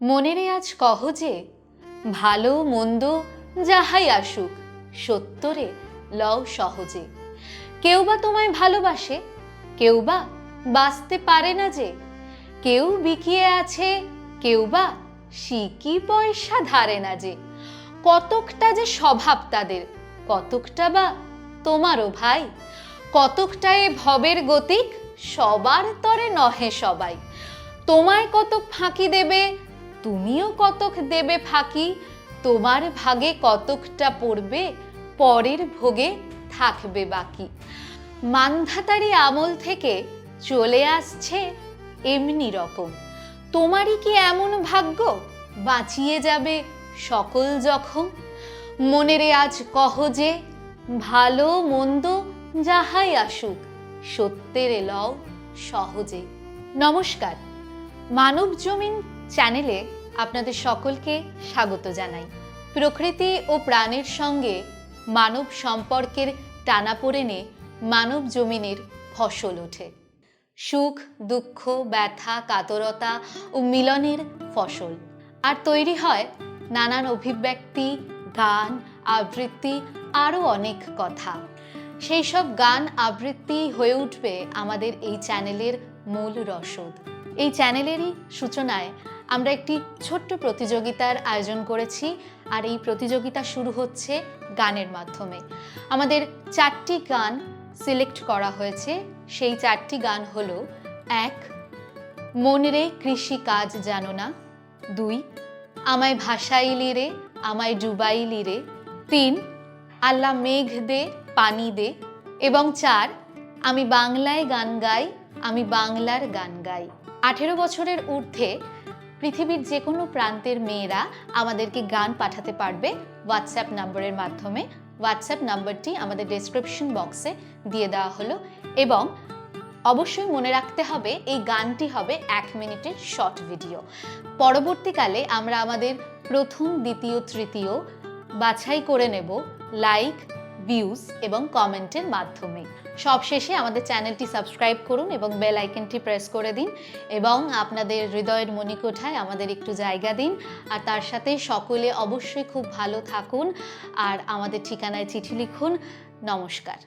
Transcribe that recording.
মনেরে আজ কহ যে ভালো মন্দ যাহাই আসুক সত্যরে লও সহজে। কেউ বা তোমায় ভালোবাসে, কেউ বা বাঁচতে পারে না যে। কেউ বিকিয়ে আছে, কেউ বা সিকি পয়সা ধারে না যে। কতকটা যে স্বভাব তাদের, কতকটা বা তোমারও ভাই। কতকটা এ ভবের গতিক, সবার তরে নহে সবাই। তোমায় কতক ফাঁকি দেবে, তুমিও কতক দেবে ফাঁকি। তোমার ভাগে কতকটা পড়বে, পরের ভোগে থাকবে বাকি। মান্ধাতারি আমল থেকে চলে আসছে এমনি রকম। তোমারই কি এমন ভাগ্য, বাঁচিয়ে যাবে সকল জখম। মনেরে আজ কহ যে ভালো মন্দ যাহাই আসুক সত্যের লও সহজে। নমস্কার, মানব জমিন চ্যানেলে আপনাদের সকলকে স্বাগত জানাই। প্রকৃতি ও প্রাণের সঙ্গে মানব সম্পর্কের টানাপোড়েনে মানব জমিনের ফসল ওঠে। সুখ, দুঃখ, ব্যথা, কাতরতা ও মিলনের ফসল। আর তৈরি হয় নানান অভিব্যক্তি, গান, আবৃত্তি, আরও অনেক কথা। সেই সব গান আবৃত্তি হয়ে উঠবে আমাদের এই চ্যানেলের মূল রসদ। এই চ্যানেলেরই সূচনায় আমরা একটি ছোট্ট প্রতিযোগিতার আয়োজন করেছি, আর এই প্রতিযোগিতা শুরু হচ্ছে গানের মাধ্যমে। আমাদের 4টি গান সিলেক্ট করা হয়েছে। সেই 4টি গান হলো: 1, মনরে কৃষি কাজ জানো না; 2, আমায় ভাসাইলি রে আমায় ডুবাইলি রে; 3, আল্লাহ মেঘ দে পানি দে; এবং 4, আমি বাংলায় গান গাই আমি বাংলার গান গাই। 18 বছরের ঊর্ধ্বে পৃথিবীর যে কোনো প্রান্তের মেয়েরা আমাদেরকে গান পাঠাতে পারবে হোয়াটসঅ্যাপ নম্বরের মাধ্যমে। হোয়াটসঅ্যাপ নম্বরটি আমাদের ডেসক্রিপশন বক্সে দিয়ে দেওয়া হলো। এবং অবশ্যই মনে রাখতে হবে এই গানটি হবে 1 মিনিটের শর্ট ভিডিও। পরবর্তীকালে আমরা আমাদের প্রথম, দ্বিতীয়, তৃতীয় বাছাই করে নেব লাইক, ভিউজ এবং কমেন্টের মাধ্যমে। সবশেষে আমাদের চ্যানেলটি সাবস্ক্রাইব করুন এবং বেল আইকনটি প্রেস করে দিন এবং আপনাদের হৃদয়ের মণিকোঠায় আমাদের একটু জায়গা দিন। আর তার সাথে সকলে অবশ্যই খুব ভালো থাকুন আর আমাদের ঠিকানায় চিঠি লিখুন। নমস্কার।